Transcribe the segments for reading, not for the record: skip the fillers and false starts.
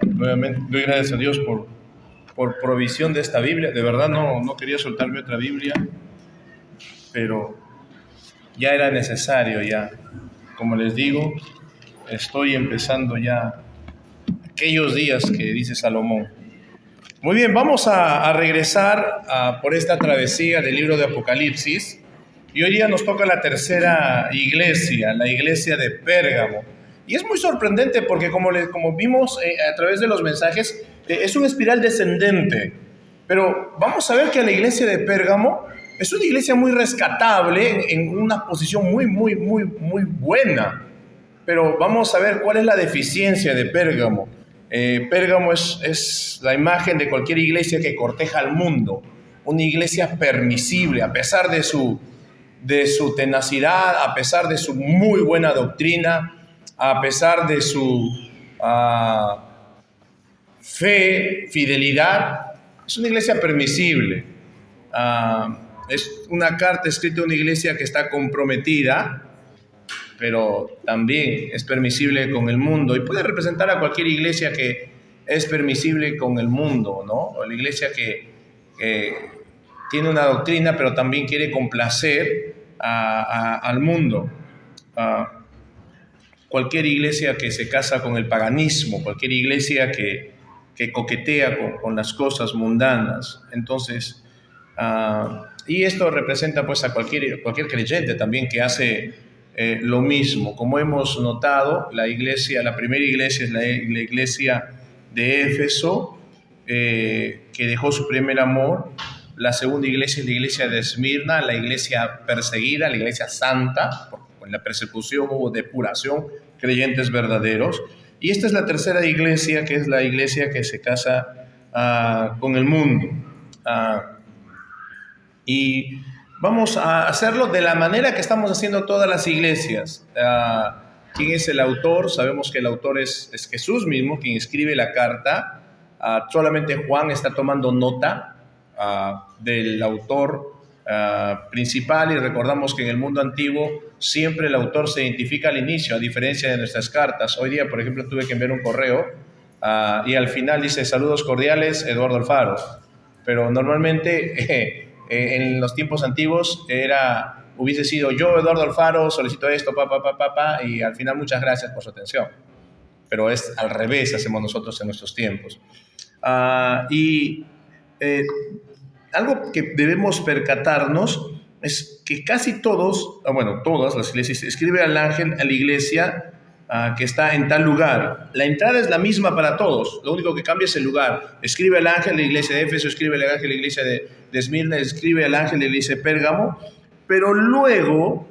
Nuevamente doy gracias a Dios por provisión de esta Biblia. De verdad no quería soltarme otra Biblia, pero ya era necesario ya. Como les digo, estoy empezando ya aquellos días que dice Salomón. Muy bien, vamos a regresar por esta travesía del libro de Apocalipsis. Y hoy día nos toca la tercera iglesia, la iglesia de Pérgamo. Y es muy sorprendente porque como vimos a través de los mensajes, es una espiral descendente. Pero vamos a ver que la iglesia de Pérgamo es una iglesia muy rescatable, en una posición muy buena. Pero vamos a ver cuál es la deficiencia de Pérgamo. Pérgamo es la imagen de cualquier iglesia que corteja al mundo. Una iglesia permisible, a pesar de su tenacidad, a pesar de su muy buena doctrina, a pesar de su fe, fidelidad. Es una iglesia permisible. Es una carta escrita de una iglesia que está comprometida, pero también es permisible con el mundo y puede representar a cualquier iglesia que es permisible con el mundo, ¿no? O la iglesia que tiene una doctrina, pero también quiere complacer al mundo. Cualquier iglesia que se casa con el paganismo, cualquier iglesia que coquetea con las cosas mundanas. Entonces, y esto representa pues a cualquier creyente también que hace lo mismo. Como hemos notado, la primera iglesia es la iglesia de Éfeso, que dejó su primer amor. La segunda iglesia es la iglesia de Esmirna, la iglesia perseguida, la iglesia santa. En la persecución hubo depuración, creyentes verdaderos. Y esta es la tercera iglesia, que es la iglesia que se casa con el mundo. Y vamos a hacerlo de la manera que estamos haciendo todas las iglesias. ¿Quién es el autor? Sabemos que el autor es Jesús mismo, quien escribe la carta. Solamente Juan está tomando nota del autor principal, y recordamos que en el mundo antiguo siempre el autor se identifica al inicio, a diferencia de nuestras cartas. Hoy día, por ejemplo, tuve que enviar un correo y al final dice: saludos cordiales, Eduardo Alfaro. Pero normalmente en los tiempos antiguos hubiese sido: yo, Eduardo Alfaro, solicito esto, y al final muchas gracias por su atención. Pero es al revés, hacemos nosotros en nuestros tiempos. Algo que debemos percatarnos es que casi todas las iglesias escribe al ángel a la iglesia que está en tal lugar. La entrada es la misma para todos, lo único que cambia es el lugar. Escribe al ángel de la iglesia de Éfeso, escribe al ángel de la iglesia de Esmirna, escribe al ángel de la iglesia de Pérgamo, pero luego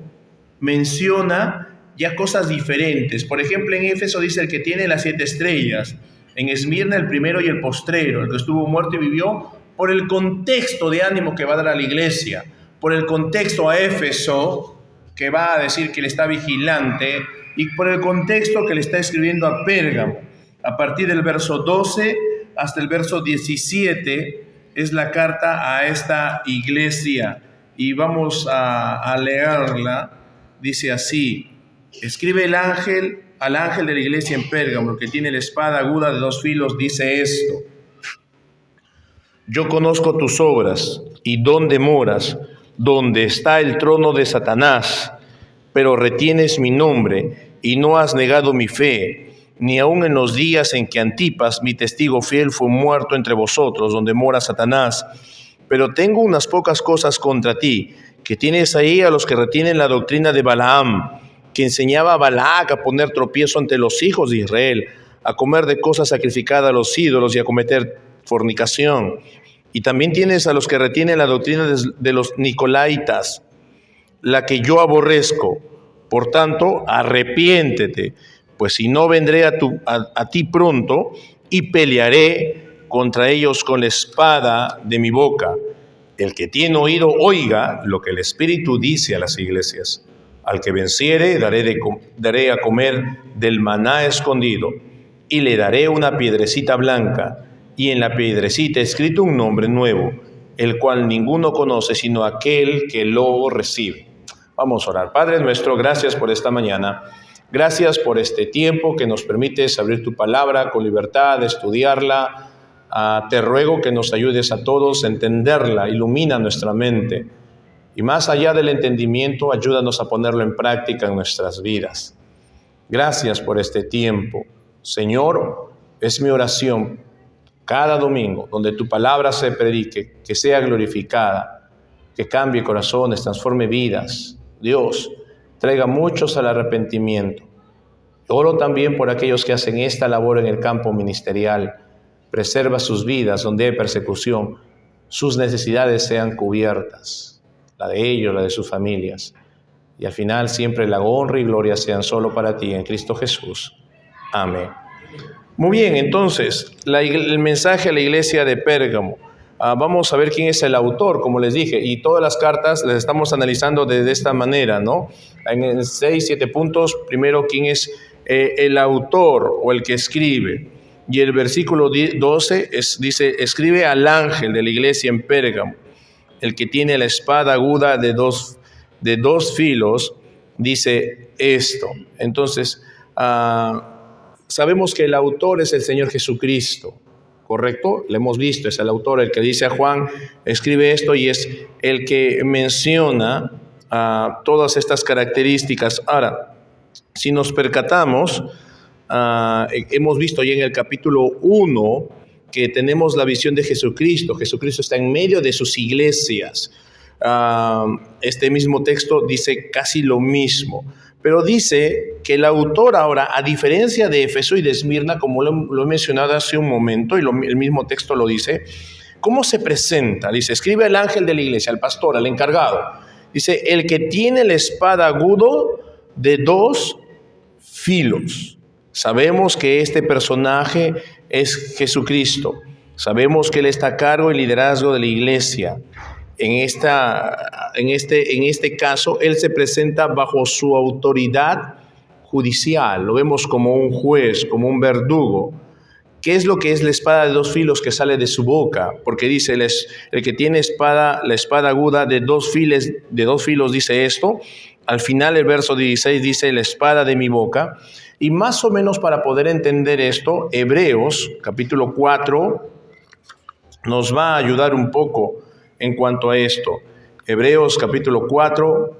menciona ya cosas diferentes. Por ejemplo, en Éfeso dice: el que tiene las 7 estrellas. En Esmirna, el primero y el postrero, el que estuvo muerto y vivió, por el contexto de ánimo que va a dar a la iglesia, por el contexto a Éfeso, que va a decir que él está vigilante, y por el contexto que le está escribiendo a Pérgamo. A partir del verso 12 hasta el verso 17 es la carta a esta iglesia, y vamos a leerla. Dice así: escribe el ángel al ángel de la iglesia en Pérgamo, el que tiene la espada aguda de 2 filos, dice esto: yo conozco tus obras y dónde moras, donde está el trono de Satanás, pero retienes mi nombre y no has negado mi fe, ni aun en los días en que Antipas, mi testigo fiel, fue muerto entre vosotros, donde mora Satanás. Pero tengo unas pocas cosas contra ti, que tienes ahí a los que retienen la doctrina de Balaam, que enseñaba a Balac a poner tropiezo ante los hijos de Israel, a comer de cosas sacrificadas a los ídolos y a cometer fornicación. Y también tienes a los que retienen la doctrina de los Nicolaitas, la que yo aborrezco. Por tanto, arrepiéntete, pues si no, vendré a ti pronto y pelearé contra ellos con la espada de mi boca. El que tiene oído, oiga lo que el Espíritu dice a las iglesias. Al que venciere, daré a comer del maná escondido, y le daré una piedrecita blanca, y en la piedrecita escrito un nombre nuevo, el cual ninguno conoce sino aquel que lo recibe. Vamos a orar. Padre nuestro, gracias por esta mañana. Gracias por este tiempo que nos permites abrir tu palabra con libertad, estudiarla. Te ruego que nos ayudes a todos a entenderla, ilumina nuestra mente. Y más allá del entendimiento, ayúdanos a ponerlo en práctica en nuestras vidas. Gracias por este tiempo. Señor, es mi oración cada domingo, donde tu palabra se predique, que sea glorificada, que cambie corazones, transforme vidas. Dios, traiga muchos al arrepentimiento. Oro también por aquellos que hacen esta labor en el campo ministerial. Preserva sus vidas donde hay persecución, sus necesidades sean cubiertas, la de ellos, la de sus familias. Y al final siempre la honra y gloria sean solo para ti en Cristo Jesús. Amén. Muy bien, entonces, el mensaje a la iglesia de Pérgamo. Vamos a ver quién es el autor, como les dije, y todas las cartas las estamos analizando de esta manera, ¿no? En 6, 7 puntos, primero, quién es el autor o el que escribe. Y el versículo 12 dice, escribe al ángel de la iglesia en Pérgamo, el que tiene la espada aguda de dos filos, dice esto. Entonces, sabemos que el autor es el Señor Jesucristo, ¿correcto? Lo hemos visto, es el autor, el que dice a Juan, escribe esto, y es el que menciona todas estas características. Ahora, si nos percatamos, hemos visto ya en el capítulo 1 que tenemos la visión de Jesucristo. Jesucristo está en medio de sus iglesias. Este mismo texto dice casi lo mismo, pero dice que el autor ahora, a diferencia de Éfeso y de Esmirna, como lo he mencionado hace un momento, y el mismo texto lo dice, ¿cómo se presenta? Dice, escribe al ángel de la iglesia, al pastor, al encargado. Dice, el que tiene la espada agudo de dos filos. Sabemos que este personaje es Jesucristo. Sabemos que Él está a cargo y liderazgo de la iglesia. En este caso, Él se presenta bajo su autoridad judicial. Lo vemos como un juez, como un verdugo. ¿Qué es lo que es la espada de dos filos que sale de su boca? Porque dice, el que tiene la espada aguda de dos filos dice esto. Al final el verso 16 dice, la espada de mi boca. Y más o menos para poder entender esto, Hebreos capítulo 4 nos va a ayudar un poco en cuanto a esto. Hebreos capítulo 4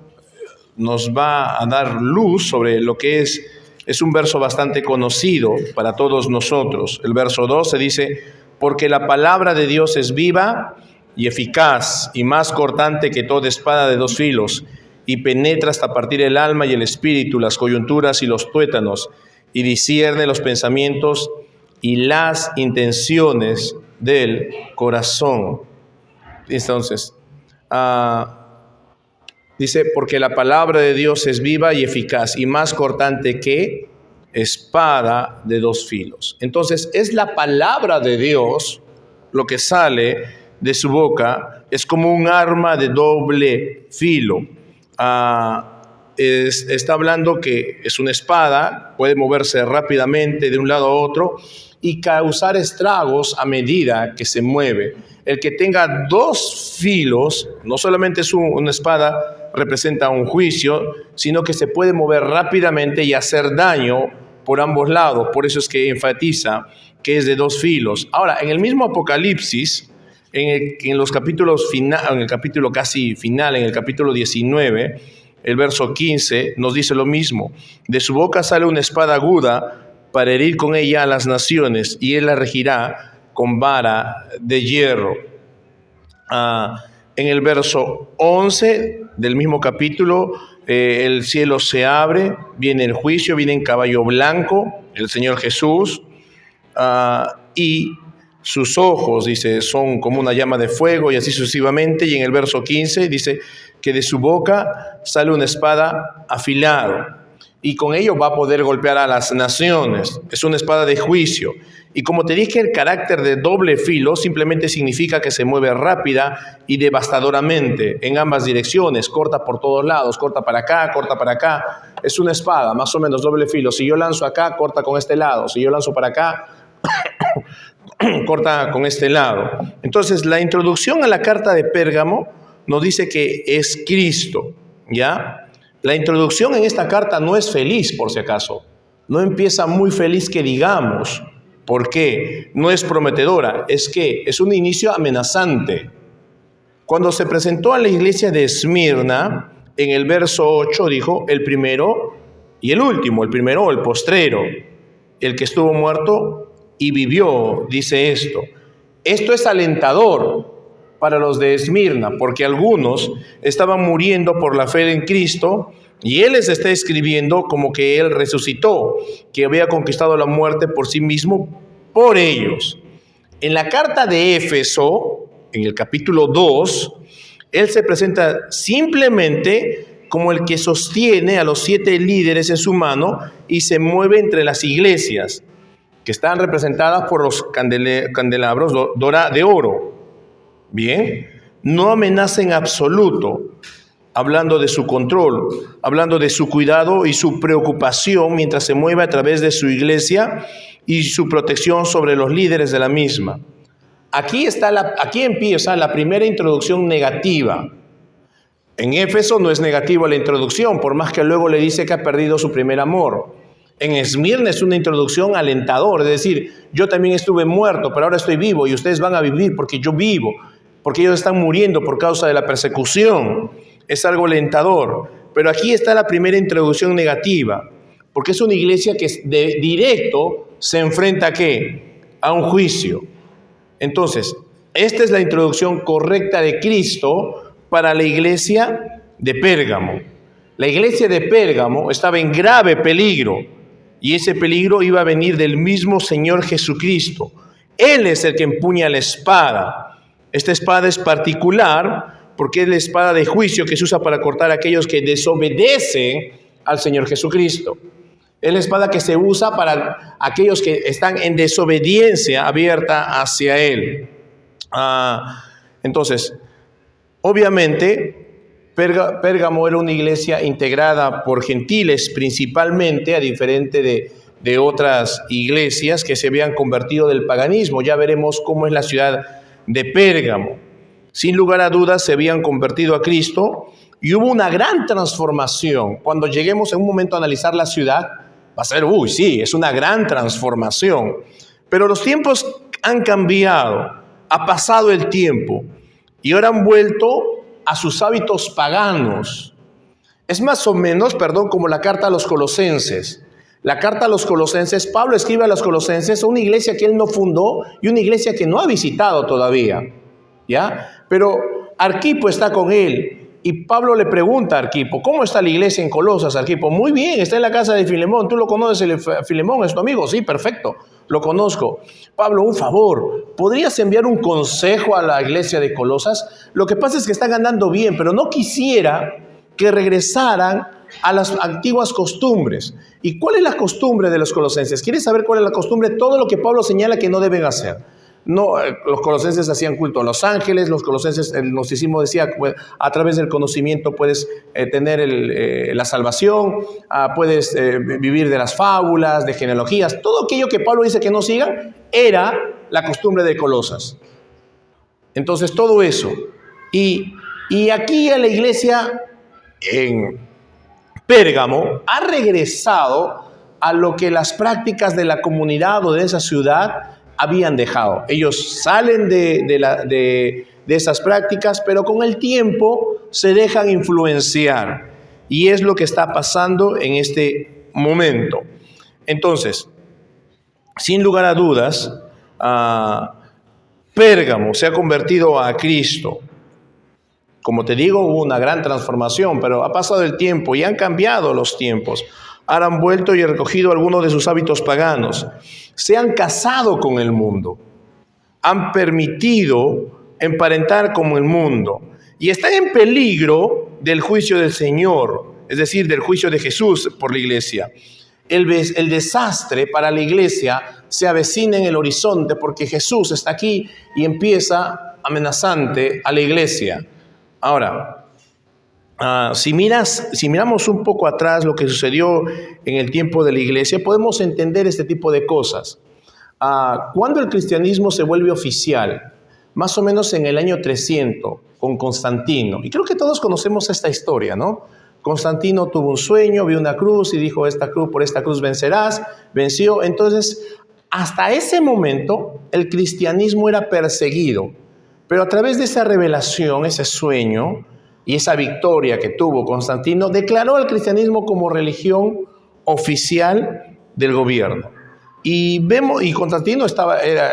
nos va a dar luz sobre lo que es un verso bastante conocido para todos nosotros. El verso 12 dice, porque la palabra de Dios es viva y eficaz y más cortante que toda espada de dos filos, y penetra hasta partir el alma y el espíritu, las coyunturas y los tuétanos, y discierne los pensamientos y las intenciones del corazón. Entonces, dice, porque la palabra de Dios es viva y eficaz y más cortante que espada de dos filos. Entonces, es la palabra de Dios, lo que sale de su boca, es como un arma de doble filo. Está hablando que es una espada, puede moverse rápidamente de un lado a otro y causar estragos a medida que se mueve. El que tenga dos filos, no solamente es una espada, representa un juicio, sino que se puede mover rápidamente y hacer daño por ambos lados. Por eso es que enfatiza que es de dos filos. Ahora, en el mismo Apocalipsis, en los capítulos en el capítulo casi final, en el capítulo 19, el verso 15, nos dice lo mismo. De su boca sale una espada aguda para herir con ella a las naciones, y él la regirá con vara de hierro. En el verso 11 del mismo capítulo, el cielo se abre, viene el juicio, viene en caballo blanco, el Señor Jesús, y sus ojos, dice, son como una llama de fuego, y así sucesivamente. Y en el verso 15 dice que de su boca sale una espada afilada, y con ello va a poder golpear a las naciones. Es una espada de juicio. Y como te dije, el carácter de doble filo simplemente significa que se mueve rápida y devastadoramente en ambas direcciones, corta por todos lados, corta para acá, corta para acá. Es una espada, más o menos doble filo. Si yo lanzo acá, corta con este lado. Si yo lanzo para acá, corta con este lado. Entonces, la introducción a la carta de Pérgamo nos dice que es Cristo, ¿ya? La introducción en esta carta no es feliz, por si acaso. No empieza muy feliz que digamos. ¿Por qué? No es prometedora. Es que es un inicio amenazante. Cuando se presentó a la iglesia de Esmirna, en el verso 8 dijo, el primero y el último, el primero o el postrero, el que estuvo muerto y vivió, dice esto. Esto es alentador para los de Esmirna, porque algunos estaban muriendo por la fe en Cristo, y Él les está escribiendo como que Él resucitó, que había conquistado la muerte por sí mismo, por ellos. En la carta de Éfeso, en el capítulo 2, Él se presenta simplemente como el que sostiene a los 7 líderes en su mano y se mueve entre las iglesias, que están representadas por los candelabros de oro. Bien, no amenaza en absoluto, hablando de su control, hablando de su cuidado y su preocupación mientras se mueve a través de su iglesia y su protección sobre los líderes de la misma. Aquí empieza la primera introducción negativa. En Éfeso no es negativa la introducción, por más que luego le dice que ha perdido su primer amor. En Esmirna es una introducción alentadora, es decir, yo también estuve muerto, pero ahora estoy vivo y ustedes van a vivir porque yo vivo, porque ellos están muriendo por causa de la persecución. Es algo alentador. Pero aquí está la primera introducción negativa, porque es una iglesia que de directo se enfrenta ¿a qué? A un juicio. Entonces, esta es la introducción correcta de Cristo para la iglesia de Pérgamo. La iglesia de Pérgamo estaba en grave peligro, y ese peligro iba a venir del mismo Señor Jesucristo. Él es el que empuña la espada. Esta espada es particular porque es la espada de juicio que se usa para cortar a aquellos que desobedecen al Señor Jesucristo. Es la espada que se usa para aquellos que están en desobediencia abierta hacia Él. Entonces, obviamente, Pérgamo era una iglesia integrada por gentiles principalmente, a diferente de otras iglesias que se habían convertido del paganismo. Ya veremos cómo es la ciudad de Pérgamo. Sin lugar a dudas se habían convertido a Cristo y hubo una gran transformación. Cuando lleguemos en un momento a analizar la ciudad, va a ser, sí, es una gran transformación. Pero los tiempos han cambiado, ha pasado el tiempo y ahora han vuelto a sus hábitos paganos. Es más o menos, como la carta a los Colosenses. La carta a los Colosenses, Pablo escribe a los Colosenses, una iglesia que él no fundó y una iglesia que no ha visitado todavía, ¿ya? Pero Arquipo está con él y Pablo le pregunta a Arquipo, ¿cómo está la iglesia en Colosas, Arquipo? Muy bien, está en la casa de Filemón. ¿Tú lo conoces, Filemón? ¿Es tu amigo? Sí, perfecto, lo conozco. Pablo, un favor, ¿podrías enviar un consejo a la iglesia de Colosas? Lo que pasa es que están andando bien, pero no quisiera que regresaran a las antiguas costumbres. ¿Y cuál es la costumbre de los colosenses? ¿Quieres saber cuál es la costumbre? Todo lo que Pablo señala que no deben hacer. No, los colosenses hacían culto a los ángeles, los colosenses, el gnosticismo decía, a través del conocimiento puedes tener la salvación, puedes vivir de las fábulas, de genealogías. Todo aquello que Pablo dice que no sigan era la costumbre de Colosas. Entonces todo eso. Y aquí a la iglesia en Pérgamo ha regresado a lo que las prácticas de la comunidad o de esa ciudad habían dejado. Ellos salen de esas prácticas, pero con el tiempo se dejan influenciar. Y es lo que está pasando en este momento. Entonces, sin lugar a dudas, Pérgamo se ha convertido a Cristo. Como te digo, hubo una gran transformación, pero ha pasado el tiempo y han cambiado los tiempos. Ahora han vuelto y recogido algunos de sus hábitos paganos. Se han casado con el mundo. Han permitido emparentar con el mundo. Y están en peligro del juicio del Señor, es decir, del juicio de Jesús por la iglesia. El desastre para la iglesia se avecina en el horizonte porque Jesús está aquí y empieza amenazante a la iglesia. Ahora, si miramos un poco atrás lo que sucedió en el tiempo de la iglesia, podemos entender este tipo de cosas. Cuando el cristianismo se vuelve oficial, más o menos en el año 300, con Constantino, y creo que todos conocemos esta historia, ¿no? Constantino tuvo un sueño, vio una cruz y dijo, por esta cruz vencerás, venció. Entonces, hasta ese momento, el cristianismo era perseguido, pero a través de esa revelación, ese sueño y esa victoria que tuvo Constantino, declaró al cristianismo como religión oficial del gobierno. Y Constantino era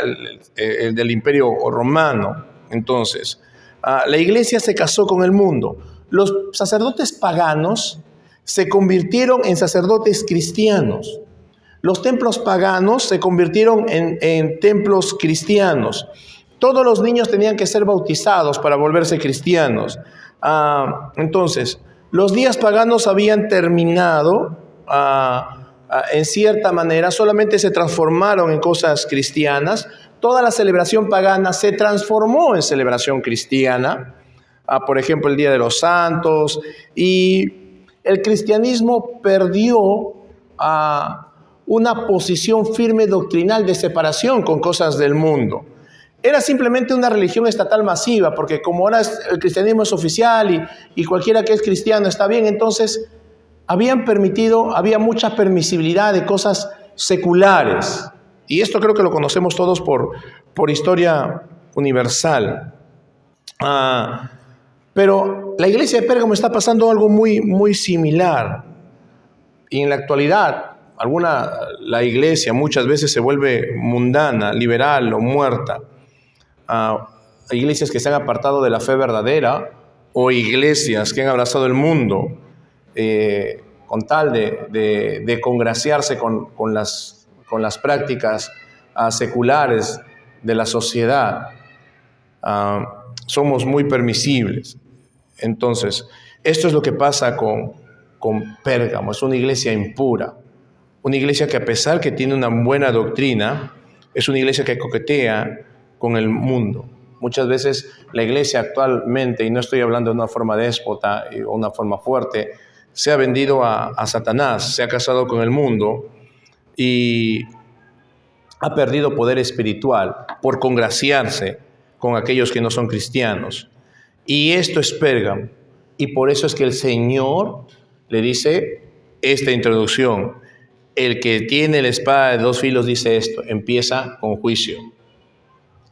el del Imperio Romano. Entonces, la iglesia se casó con el mundo. Los sacerdotes paganos se convirtieron en sacerdotes cristianos. Los templos paganos se convirtieron en templos cristianos. Todos los niños tenían que ser bautizados para volverse cristianos. Entonces, los días paganos habían terminado en cierta manera, solamente se transformaron en cosas cristianas. Toda la celebración pagana se transformó en celebración cristiana. Por ejemplo, el Día de los Santos, y el cristianismo perdió una posición firme doctrinal de separación con cosas del mundo. Era simplemente una religión estatal masiva, porque como ahora el cristianismo es oficial y cualquiera que es cristiano está bien, entonces había mucha permisibilidad de cosas seculares. Y esto creo que lo conocemos todos por historia universal. Pero la iglesia de Pérgamo está pasando algo muy, muy similar. Y en la actualidad, la iglesia muchas veces se vuelve mundana, liberal o muerta. Hay iglesias que se han apartado de la fe verdadera, o iglesias que han abrazado el mundo con tal de congraciarse con las prácticas seculares de la sociedad. Somos muy permisibles. Entonces, esto es lo que pasa con Pérgamo. Es una iglesia impura, una iglesia que, a pesar que tiene una buena doctrina, es una iglesia que coquetea con el mundo. Muchas veces la iglesia actualmente, y no estoy hablando de una forma déspota o una forma fuerte, se ha vendido a Satanás, se ha casado con el mundo y ha perdido poder espiritual por congraciarse con aquellos que no son cristianos. Y esto es Pérgamo. Y por eso es que el Señor le dice esta introducción. El que tiene la espada de dos filos dice esto, empieza con juicio.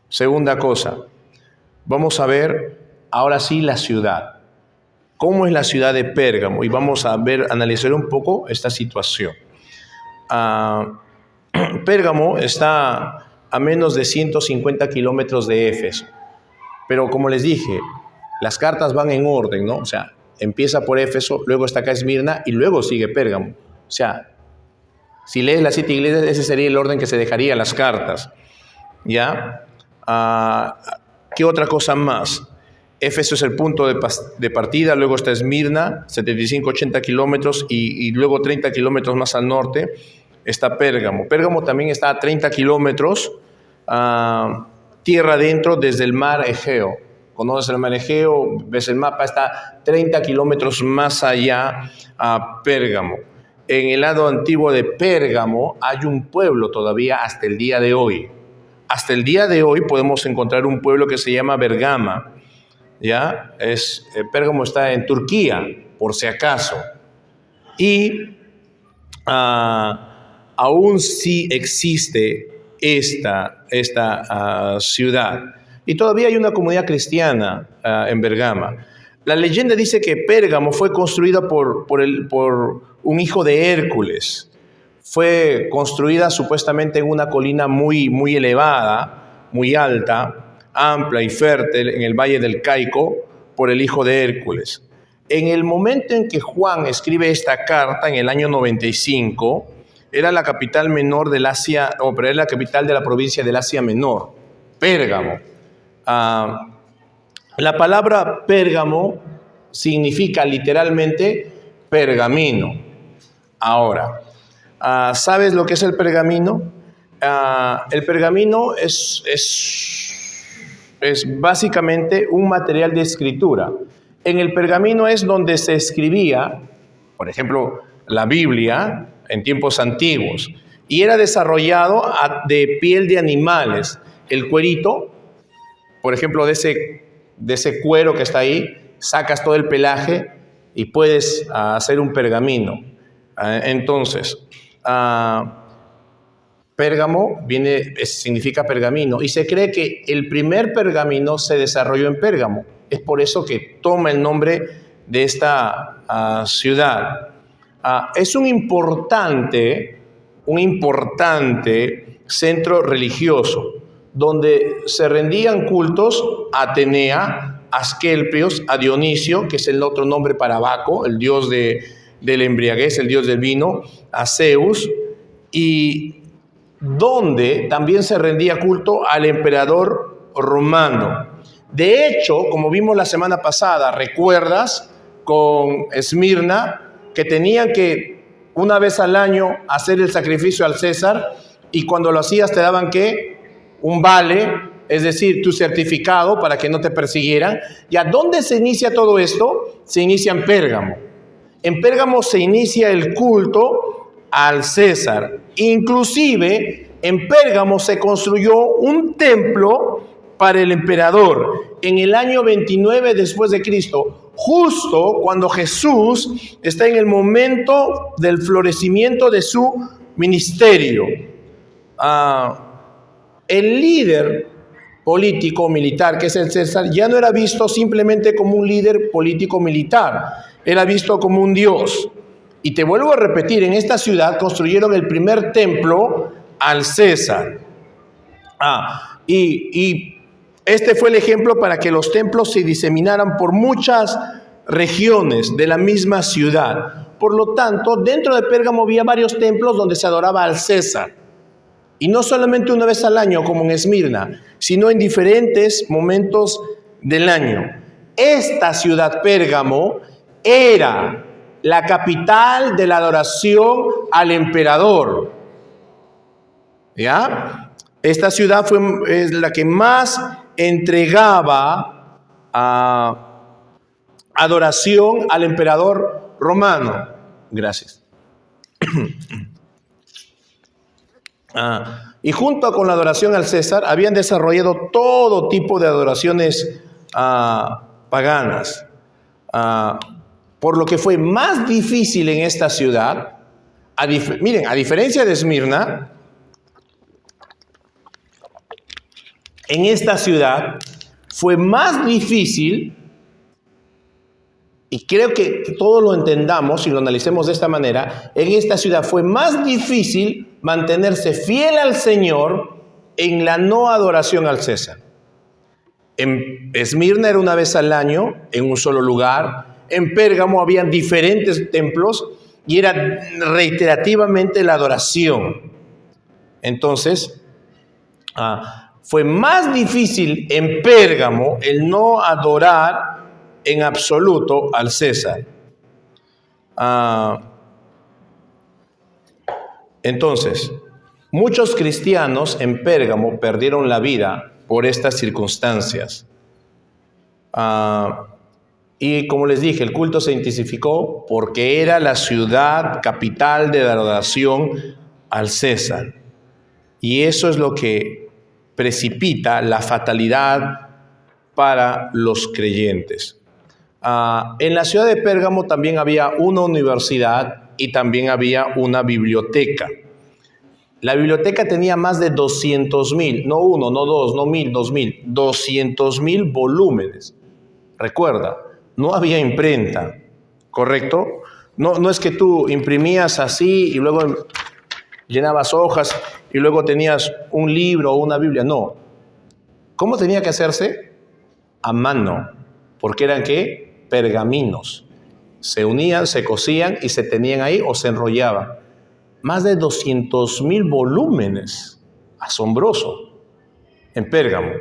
Segunda cosa, vamos a ver ahora sí la ciudad. ¿Cómo es la ciudad de Pérgamo? Y vamos a analizar un poco esta situación. Pérgamo está a menos de 150 kilómetros de Éfeso. Pero como les dije, las cartas van en orden, ¿no? O sea, empieza por Éfeso, luego está acá Esmirna y luego sigue Pérgamo. O sea, si lees las 7 iglesias, ese sería el orden que se dejaría las cartas. ¿Ya? ¿Qué otra cosa más? Éfeso es el punto de partida, luego está Esmirna, 75-80 kilómetros y luego 30 kilómetros más al norte está Pérgamo. Pérgamo también está a 30 kilómetros tierra adentro desde el mar Egeo. Conoces el mar Egeo, ves el mapa, está 30 kilómetros más allá a Pérgamo. En el lado antiguo de Pérgamo hay un pueblo todavía hasta el día de hoy. Hasta el día de hoy podemos encontrar un pueblo que se llama Bergama. ¿Ya? Pérgamo está en Turquía, por si acaso. Y aún sí existe esta ciudad. Y todavía hay una comunidad cristiana en Bergama. La leyenda dice que Pérgamo fue construida por un hijo de Hércules. Fue construida supuestamente en una colina muy, muy elevada, muy alta, amplia y fértil en el Valle del Caico por el hijo de Hércules. En el momento en que Juan escribe esta carta, en el año 95, era la capital menor del Asia, pero era la capital de la provincia del Asia Menor, Pérgamo. La palabra Pérgamo significa literalmente pergamino. Ahora, ¿sabes lo que es el pergamino? El pergamino es básicamente un material de escritura. En el pergamino es donde se escribía, por ejemplo, la Biblia en tiempos antiguos, y era desarrollado de piel de animales. El cuerito, por ejemplo, de ese cuero que está ahí, sacas todo el pelaje y puedes hacer un pergamino. Entonces, Pérgamo significa pergamino, y se cree que el primer pergamino se desarrolló en Pérgamo. Es por eso que toma el nombre de esta ciudad. Es un importante centro religioso, donde se rendían cultos a Atenea, a Asclepios, a Dionisio, que es el otro nombre para Baco, el dios de la embriaguez, el dios del vino, a Zeus, y donde también se rendía culto al emperador romano. De hecho, como vimos la semana pasada, ¿recuerdas con Esmirna que tenían que una vez al año hacer el sacrificio al César, y cuando lo hacías te daban ¿qué? Un vale, es decir, tu certificado para que no te persiguieran? ¿Y a dónde se inicia todo esto? Se inicia en Pérgamo. En Pérgamo se inicia el culto al César. Inclusive en Pérgamo se construyó un templo para el emperador en el año 29 después de Cristo, justo cuando Jesús está en el momento del florecimiento de su ministerio. El líder político militar, que es el César, ya no era visto simplemente como un líder político militar, era visto como un dios. Y te vuelvo a repetir, en esta ciudad construyeron el primer templo al César. Y este fue el ejemplo para que los templos se diseminaran por muchas regiones de la misma ciudad. Por lo tanto, dentro de Pérgamo había varios templos donde se adoraba al César. Y no solamente una vez al año como en Esmirna, sino en diferentes momentos del año. Esta ciudad Pérgamo era la capital de la adoración al emperador. ¿Ya? Esta ciudad es la que más entregaba adoración al emperador romano. Gracias. Y junto con la adoración al César, habían desarrollado todo tipo de adoraciones paganas. Por lo que fue más difícil en esta ciudad, miren, a diferencia de Esmirna, en esta ciudad fue más difícil, y creo que todos lo entendamos y lo analicemos de esta manera, en esta ciudad fue más difícil mantenerse fiel al Señor en la no adoración al César. En Esmirna era una vez al año, en un solo lugar. En Pérgamo habían diferentes templos y era reiterativamente la adoración. Entonces, fue más difícil en Pérgamo el no adorar en absoluto al César. Entonces, muchos cristianos en Pérgamo perdieron la vida por estas circunstancias. Y como les dije, el culto se intensificó porque era la ciudad capital de la adoración al César. Y eso es lo que precipita la fatalidad para los creyentes. En la ciudad de Pérgamo también había una universidad y también había una biblioteca. La biblioteca tenía más de 200,000, no uno, no dos, no 1,000, 2,000, 200,000 volúmenes. Recuerda, no había imprenta, ¿correcto? No es que tú imprimías así y luego llenabas hojas y luego tenías un libro o una Biblia, no. ¿Cómo tenía que hacerse? A mano, porque eran ¿qué? Pergaminos. Se unían, se cosían y se tenían ahí o se enrollaban. Más de 200,000 volúmenes. Asombroso. En Pérgamo.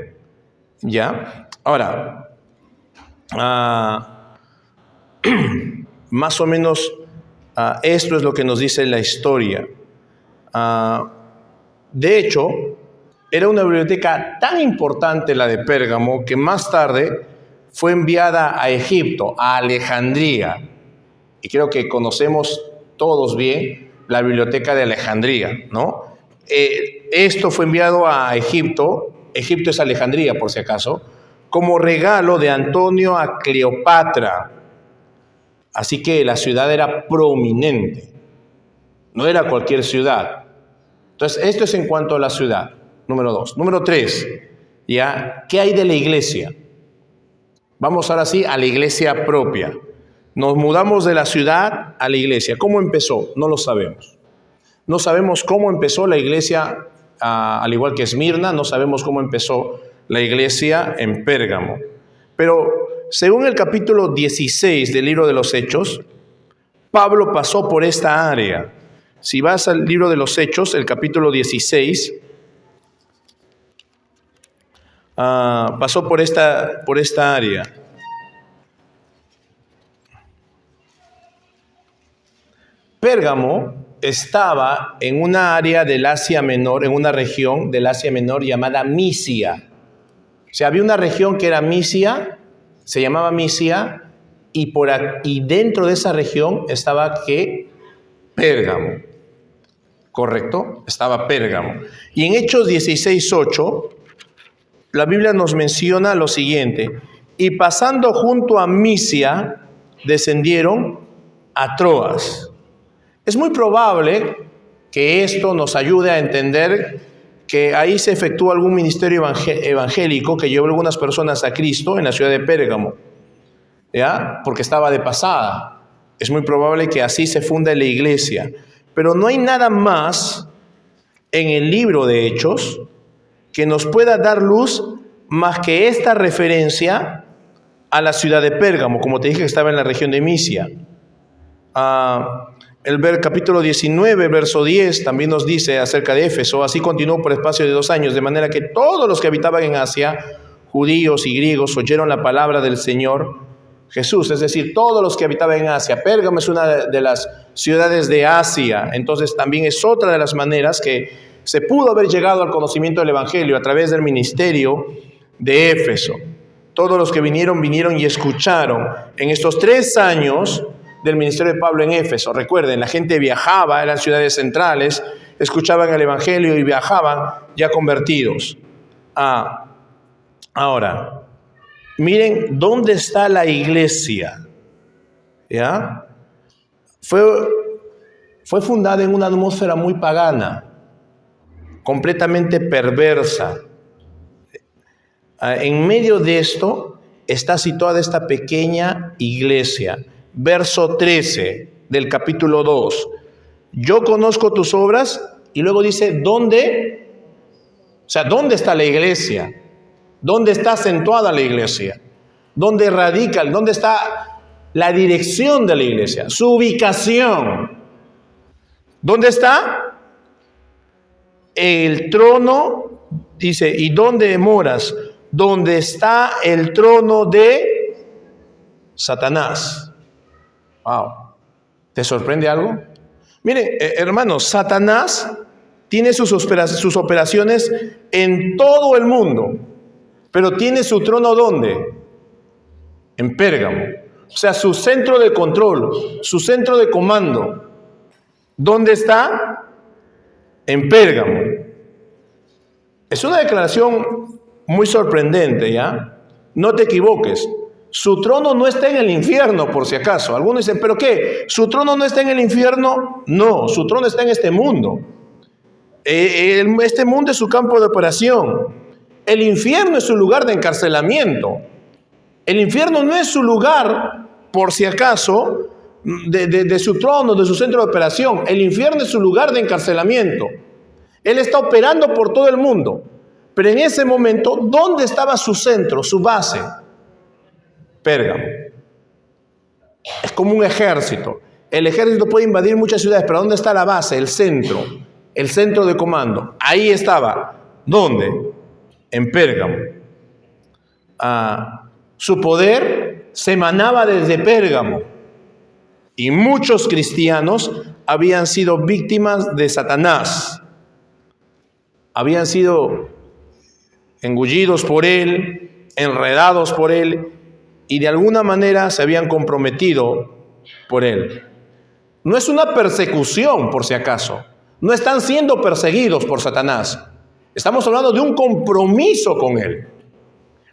¿Ya? Ahora, más o menos esto es lo que nos dice la historia. De hecho, era una biblioteca tan importante la de Pérgamo que más tarde fue enviada a Egipto, a Alejandría. Y creo que conocemos todos bien la biblioteca de Alejandría, ¿no? Esto fue enviado a Egipto. Egipto es Alejandría, por si acaso, como regalo de Antonio a Cleopatra. Así que la ciudad era prominente, no era cualquier ciudad. Entonces, esto es en cuanto a la ciudad, número 2. Número 3, ¿ya? ¿Qué hay de la iglesia? Vamos ahora sí a la iglesia propia. Nos mudamos de la ciudad a la iglesia. ¿Cómo empezó? No lo sabemos. No sabemos cómo empezó la iglesia, al igual que Esmirna, no sabemos cómo empezó la iglesia en Pérgamo. Pero según el capítulo 16 del libro de los Hechos, Pablo pasó por esta área. Si vas al libro de los Hechos, el capítulo 16, pasó por esta área. Pérgamo estaba en una área del Asia Menor, en una región del Asia Menor llamada Misia. O sea, había una región que era Misia, se llamaba Misia, y dentro de esa región estaba Pérgamo. ¿Correcto? Estaba Pérgamo. Y en Hechos 16:8, la Biblia nos menciona lo siguiente: y pasando junto a Misia, descendieron a Troas. Es muy probable que esto nos ayude a entender que ahí se efectuó algún ministerio evangélico que llevó a algunas personas a Cristo en la ciudad de Pérgamo, ¿ya? Porque estaba de pasada. Es muy probable que así se funda la iglesia. Pero no hay nada más en el libro de Hechos que nos pueda dar luz más que esta referencia a la ciudad de Pérgamo, como te dije que estaba en la región de Misia. El capítulo 19, verso 10, también nos dice acerca de Éfeso: así continuó por espacio de 2 años, de manera que todos los que habitaban en Asia, judíos y griegos, oyeron la palabra del Señor Jesús. Es decir, todos los que habitaban en Asia. Pérgamo es una de las ciudades de Asia, entonces también es otra de las maneras que se pudo haber llegado al conocimiento del Evangelio a través del ministerio de Éfeso. Todos los que vinieron y escucharon. En estos 3 años del ministerio de Pablo en Éfeso, recuerden, la gente viajaba, eran ciudades centrales, escuchaban el Evangelio y viajaban ya convertidos. Ahora, miren dónde está la iglesia, ¿ya? Fue fundada en una atmósfera muy pagana, completamente perversa. En medio de esto está situada esta pequeña iglesia. Verso 13 del capítulo 2. Yo conozco tus obras, y luego dice, ¿dónde? O sea, ¿dónde está la iglesia? ¿Dónde está acentuada la iglesia? ¿Dónde radica? ¿Dónde está la dirección de la iglesia? Su ubicación. ¿Dónde está? El trono, dice, ¿y dónde moras? ¿Dónde está el trono de Satanás? Wow. ¿Te sorprende algo? Miren, hermanos, Satanás tiene sus operaciones en todo el mundo, pero tiene su trono ¿dónde? En Pérgamo. O sea, su centro de control, su centro de comando. ¿Dónde está? En Pérgamo. Es una declaración muy sorprendente, ¿ya? No te equivoques. Su trono no está en el infierno, por si acaso. Algunos dicen, ¿pero qué? ¿Su trono no está en el infierno? No, su trono está en este mundo. Este mundo es su campo de operación. El infierno es su lugar de encarcelamiento. El infierno no es su lugar, por si acaso, de su trono, de su centro de operación. El infierno es su lugar de encarcelamiento. Él está operando por todo el mundo. Pero en ese momento, ¿dónde estaba su centro, su base? Pérgamo. Es como un ejército. El ejército puede invadir muchas ciudades, pero ¿dónde está la base? El centro de comando. Ahí estaba. ¿Dónde? En Pérgamo. Su poder se emanaba desde Pérgamo. Y muchos cristianos habían sido víctimas de Satanás. Habían sido engullidos por él, enredados por él, y de alguna manera se habían comprometido por él. No es una persecución, por si acaso. No están siendo perseguidos por Satanás. Estamos hablando de un compromiso con él.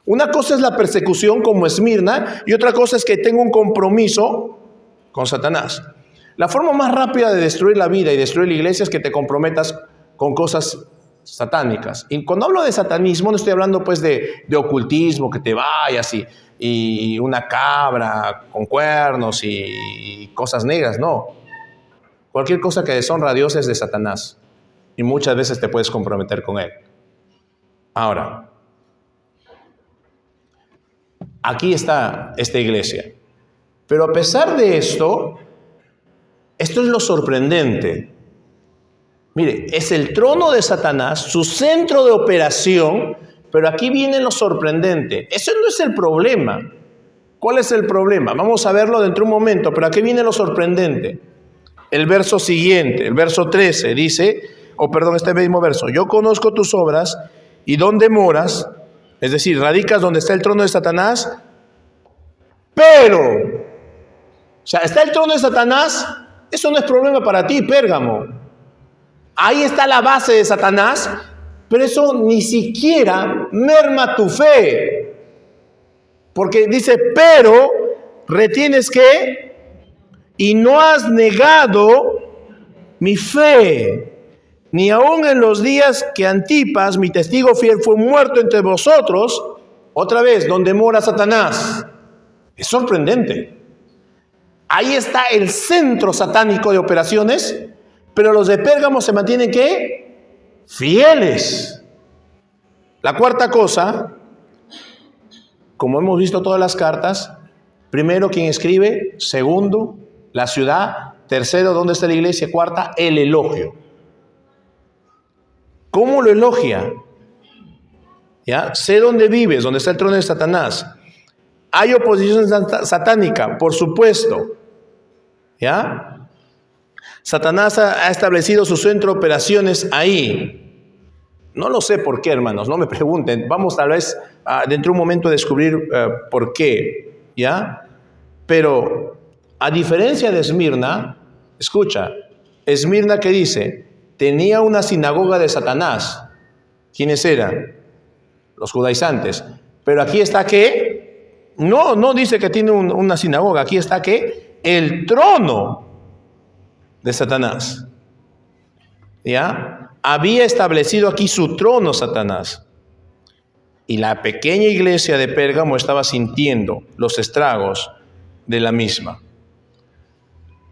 Una cosa es la persecución como Esmirna, y otra cosa es que tengo un compromiso con Satanás. La forma más rápida de destruir la vida y destruir la iglesia es que te comprometas con cosas satánicas. Y cuando hablo de satanismo, no estoy hablando pues de ocultismo, que te vayas y una cabra con cuernos y cosas negras, no. Cualquier cosa que deshonra a Dios es de Satanás y muchas veces te puedes comprometer con él. Ahora, aquí está esta iglesia. Pero a pesar de esto es lo sorprendente. Mire, es el trono de Satanás, su centro de operación, pero aquí viene lo sorprendente. Eso no es el problema. ¿Cuál es el problema? Vamos a verlo dentro de un momento, pero aquí viene lo sorprendente. El verso siguiente, el verso 13, dice, este mismo verso, yo conozco tus obras y dónde moras, es decir, radicas donde está el trono de Satanás, pero, o sea, está el trono de Satanás, eso no es problema para ti, Pérgamo. Ahí está la base de Satanás, pero eso ni siquiera merma tu fe. Porque dice, pero retienes que, y no has negado mi fe, ni aun en los días que Antipas, mi testigo fiel, fue muerto entre vosotros, otra vez, donde mora Satanás. Es sorprendente. Ahí está el centro satánico de operaciones, pero los de Pérgamo se mantienen, ¿qué? Fieles. La cuarta cosa, como hemos visto todas las cartas, primero, ¿quién escribe? Segundo, la ciudad. Tercero, ¿dónde está la iglesia? Cuarta, el elogio. ¿Cómo lo elogia? ¿Ya? Sé dónde vives, dónde está el trono de Satanás. ¿Hay oposición satánica? Por supuesto. ¿Ya? Satanás ha establecido su centro de operaciones ahí. No lo sé por qué, hermanos, no me pregunten. Vamos tal vez dentro de un momento a descubrir por qué. ¿Ya? Pero a diferencia de Esmirna, escucha, Esmirna, ¿qué dice? Tenía una sinagoga de Satanás. ¿Quiénes eran? Los judaizantes. Pero aquí está que, no dice que tiene una sinagoga, aquí está que el trono de Satanás. ¿Ya? Había establecido aquí su trono Satanás. Y la pequeña iglesia de Pérgamo estaba sintiendo los estragos de la misma.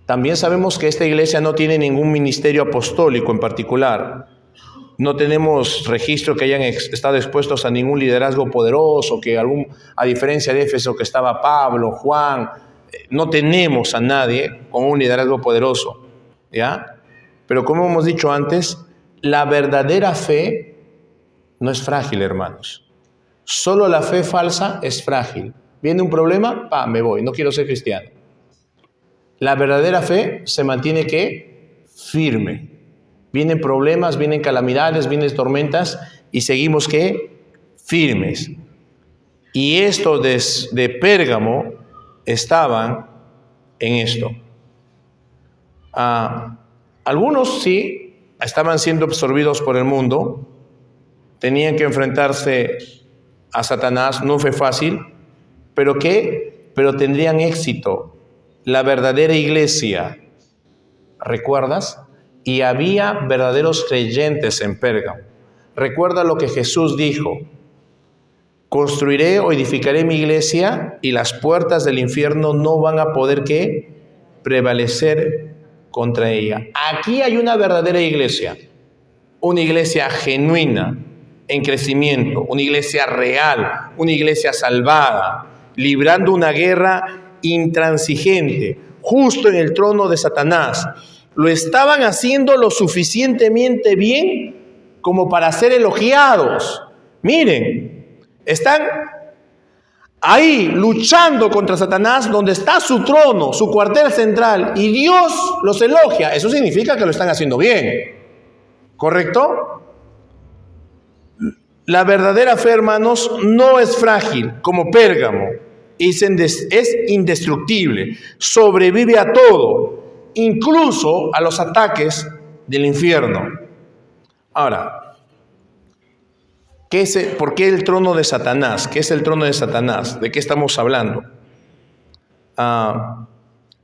También sabemos que esta iglesia no tiene ningún ministerio apostólico en particular. No tenemos registro que hayan estado expuestos a ningún liderazgo poderoso, a diferencia de Éfeso que estaba Pablo, Juan, no tenemos a nadie con un liderazgo poderoso. ¿Ya? Pero como hemos dicho antes, la verdadera fe no es frágil, hermanos. Solo la fe falsa es frágil. Viene un problema, me voy, no quiero ser cristiano. La verdadera fe se mantiene ¿qué? Firme. Vienen problemas, vienen calamidades, vienen tormentas y seguimos ¿qué? Firmes. Y estos de Pérgamo estaban en esto. Algunos sí estaban siendo absorbidos por el mundo, tenían que enfrentarse a Satanás, no fue fácil, pero ¿qué? Pero tendrían éxito. La verdadera iglesia, ¿recuerdas? Y había verdaderos creyentes en Pérgamo. Recuerda lo que Jesús dijo: construiré o edificaré mi iglesia y las puertas del infierno no van a poder ¿qué? Prevalecer contra ella. Aquí hay una verdadera iglesia, una iglesia genuina, en crecimiento, una iglesia real, una iglesia salvada, librando una guerra intransigente, justo en el trono de Satanás. Lo estaban haciendo lo suficientemente bien como para ser elogiados. Miren, están ahí luchando contra Satanás, donde está su trono, su cuartel central, y Dios los elogia. Eso significa que lo están haciendo bien, ¿correcto? La verdadera fe, hermanos, no es frágil como Pérgamo, es indestructible, sobrevive a todo, incluso a los ataques del infierno. Ahora, ¿por qué el trono de Satanás? ¿Qué es el trono de Satanás? ¿De qué estamos hablando?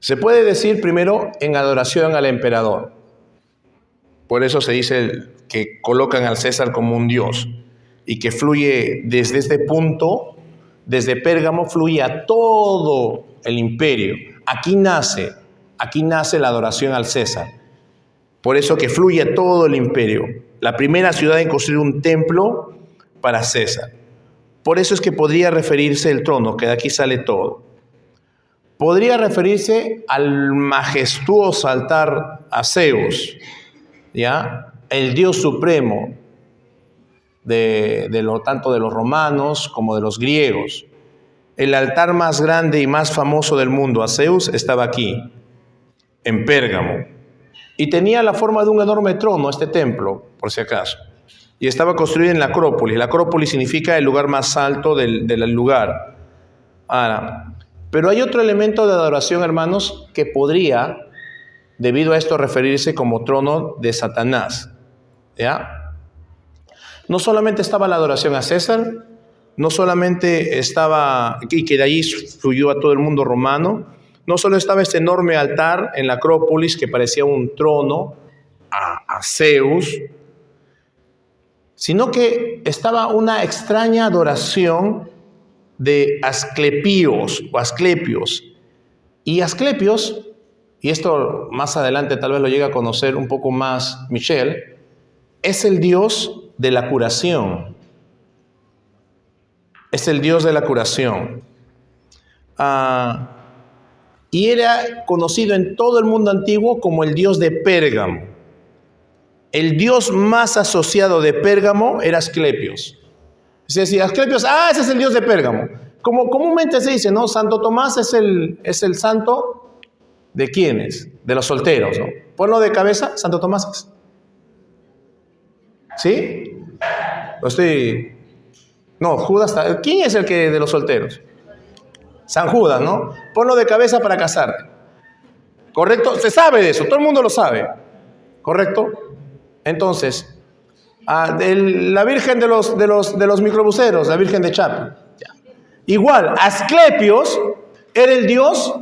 Se puede decir primero en adoración al emperador. Por eso se dice que colocan al César como un dios y que fluye desde este punto, desde Pérgamo, fluye a todo el imperio. Aquí nace la adoración al César. Por eso que fluye a todo el imperio. La primera ciudad en construir un templo para César. Por eso es que podría referirse el trono, que de aquí sale todo. Podría referirse al majestuoso altar a Zeus, ¿ya? El Dios supremo, tanto de los romanos como de los griegos. El altar más grande y más famoso del mundo, a Zeus, estaba aquí, en Pérgamo. Y tenía la forma de un enorme trono, este templo, por si acaso. Y estaba construido en la Acrópolis. La Acrópolis significa el lugar más alto del lugar. Ahora, pero hay otro elemento de adoración, hermanos, que podría, debido a esto, referirse como trono de Satanás. ¿Ya? No solamente estaba la adoración a César, no solamente estaba, y que de allí fluyó a todo el mundo romano, no solo estaba este enorme altar en la Acrópolis que parecía un trono a Zeus, sino que estaba una extraña adoración de Asclepios o Asclepios. Y Asclepios, y esto más adelante tal vez lo llegue a conocer un poco más Michelle, es el dios de la curación. Es el dios de la curación. Y era conocido en todo el mundo antiguo como el dios de Pérgamo. El dios más asociado de Pérgamo era Asclepios. Es decir, Asclepios, ese es el dios de Pérgamo. Como comúnmente se dice, ¿no? Santo Tomás es el santo de ¿quiénes? De los solteros, ¿no? Ponlo de cabeza, Santo Tomás. ¿Sí? No, Judas. ¿Quién es el que de los solteros? San Judas, ¿no? Ponlo de cabeza para casarte. ¿Correcto? Se sabe de eso, todo el mundo lo sabe. ¿Correcto? Entonces, la Virgen de los microbuseros, la Virgen de Chapi. Igual, Asclepios era el dios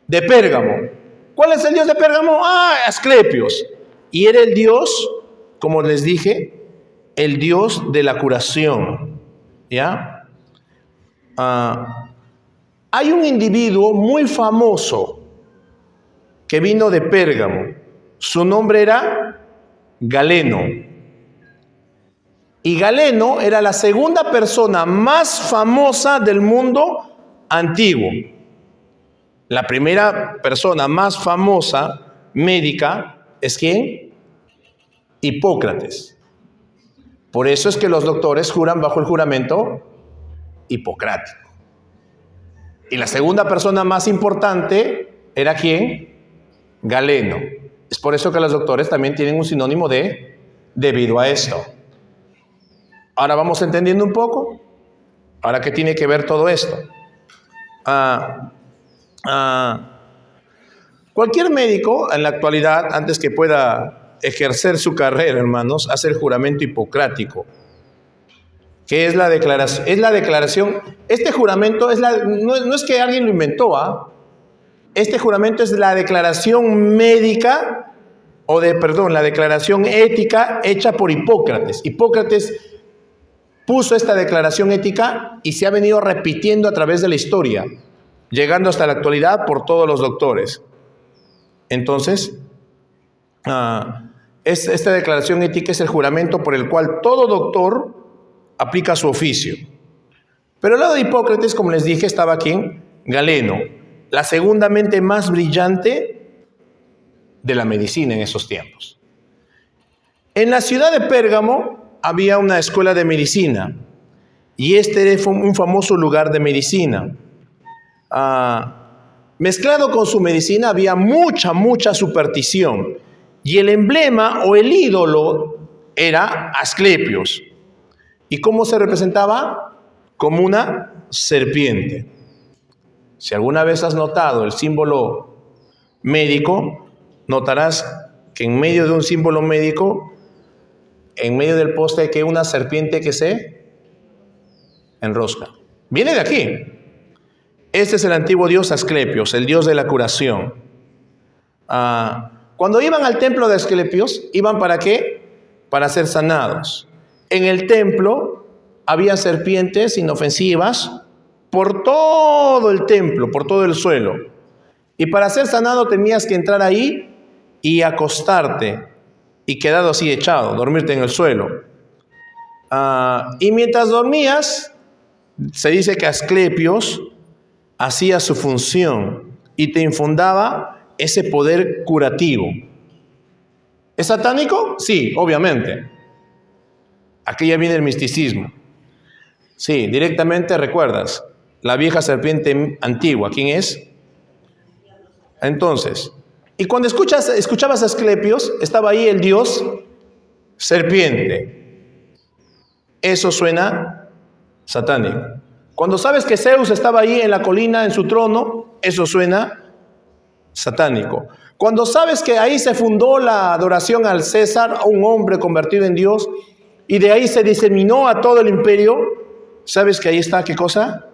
de Pérgamo. ¿Cuál es el dios de Pérgamo? Asclepios. Y era el dios, como les dije, el dios de la curación. ¿Ya? Hay un individuo muy famoso que vino de Pérgamo. Su nombre era Galeno. Y Galeno era la segunda persona más famosa del mundo antiguo. La primera persona más famosa médica es ¿quién? Hipócrates. Por eso es que los doctores juran bajo el juramento hipocrático. Y la segunda persona más importante era ¿quién? Galeno. Es por eso que los doctores también tienen un sinónimo de debido a esto. Ahora vamos entendiendo un poco. Ahora, ¿qué tiene que ver todo esto? Cualquier médico en la actualidad, antes que pueda ejercer su carrera, hermanos, hace el juramento hipocrático. ¿Qué es la declaración? Es la declaración. Este juramento no es que alguien lo inventó. Este juramento es la declaración médica, la declaración ética hecha por Hipócrates. Hipócrates puso esta declaración ética y se ha venido repitiendo a través de la historia, llegando hasta la actualidad por todos los doctores. Entonces, esta declaración ética es el juramento por el cual todo doctor aplica su oficio. Pero al lado de Hipócrates, como les dije, estaba ¿quién? Galeno, la segunda mente más brillante de la medicina en esos tiempos. En la ciudad de Pérgamo había una escuela de medicina y este era un famoso lugar de medicina. Mezclado con su medicina había mucha superstición y el emblema o el ídolo era Asclepios. ¿Y cómo se representaba? Como una serpiente. Si alguna vez has notado el símbolo médico, notarás que en medio de un símbolo médico, en medio del poste hay que una serpiente que se enrosca. Viene de aquí. Este es el antiguo dios Asclepios, el dios de la curación. Cuando iban al templo de Asclepios, ¿iban para qué? Para ser sanados. En el templo había serpientes inofensivas por todo el templo, por todo el suelo. Y para ser sanado tenías que entrar ahí y acostarte y quedado así echado, dormirte en el suelo. Y mientras dormías, se dice que Asclepios hacía su función y te infundaba ese poder curativo. ¿Es satánico? Sí, obviamente. Aquí ya viene el misticismo. Sí, directamente recuerdas, la vieja serpiente antigua, ¿quién es? Entonces, y cuando escuchabas a Asclepios, estaba ahí el dios serpiente. Eso suena satánico. Cuando sabes que Zeus estaba ahí en la colina, en su trono, eso suena satánico. Cuando sabes que ahí se fundó la adoración al César, a un hombre convertido en Dios, y de ahí se diseminó a todo el imperio, ¿sabes que ahí está qué cosa?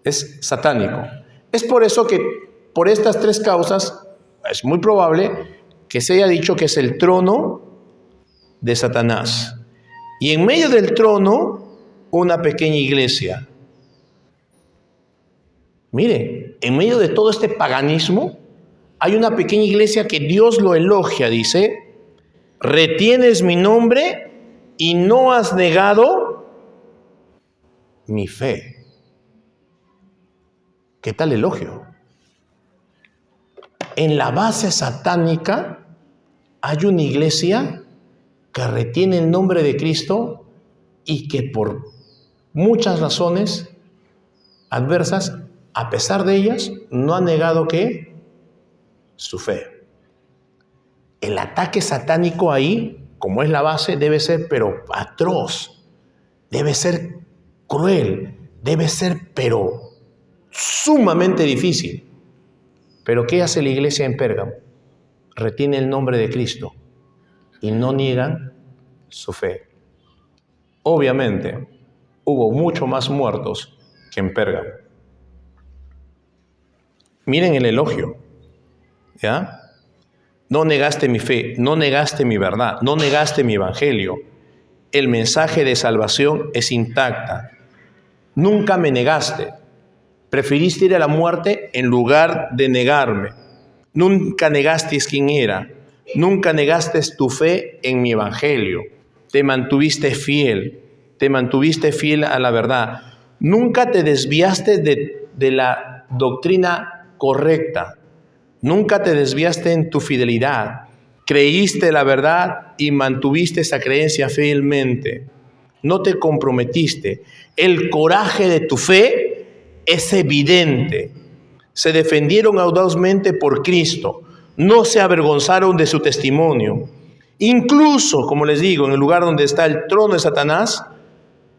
Es satánico. Es por eso que, por estas tres causas, es muy probable que se haya dicho que es el trono de Satanás. Y en medio del trono, una pequeña iglesia. Mire, en medio de todo este paganismo, hay una pequeña iglesia que Dios lo elogia, dice, retienes mi nombre y no has negado mi fe. ¿Qué tal elogio? En la base satánica hay una iglesia que retiene el nombre de Cristo y que por muchas razones adversas, a pesar de ellas, no ha negado ¿qué? Su fe. El ataque satánico ahí, como es la base, debe ser pero atroz, debe ser cruel, debe ser pero sumamente difícil. Pero ¿qué hace la iglesia en Pérgamo? Retiene el nombre de Cristo y no niegan su fe. Obviamente, hubo mucho más muertos que en Pérgamo. Miren el elogio, ¿ya? No negaste mi fe, no negaste mi verdad, no negaste mi evangelio. El mensaje de salvación es intacta. Nunca me negaste. Preferiste ir a la muerte en lugar de negarme. Nunca negaste quién era. Nunca negaste tu fe en mi evangelio. Te mantuviste fiel a la verdad. Nunca te desviaste de la doctrina correcta. Nunca te desviaste en tu fidelidad. Creíste la verdad y mantuviste esa creencia fielmente. No te comprometiste. El coraje de tu fe es evidente. Se defendieron audazmente por Cristo. No se avergonzaron de su testimonio. Incluso, como les digo, en el lugar donde está el trono de Satanás,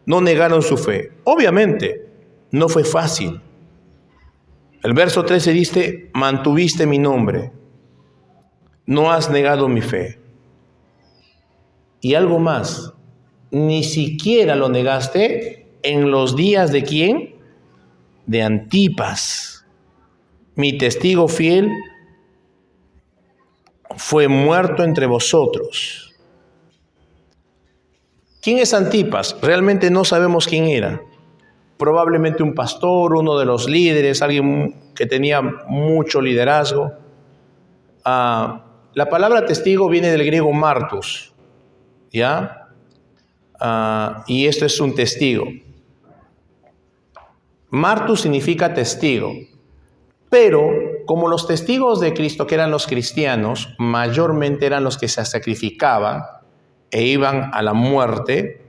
no negaron su fe. Obviamente, no fue fácil. El verso 13 dice, mantuviste mi nombre, no has negado mi fe. Y algo más, ni siquiera lo negaste en los días de ¿quién? De Antipas. Mi testigo fiel fue muerto entre vosotros. ¿Quién es Antipas? Realmente no sabemos quién era. Probablemente un pastor, uno de los líderes, alguien que tenía mucho liderazgo. La palabra testigo viene del griego martus, ¿ya? Y esto es un testigo. Martus significa testigo. Pero como los testigos de Cristo, que eran los cristianos, mayormente eran los que se sacrificaban e iban a la muerte,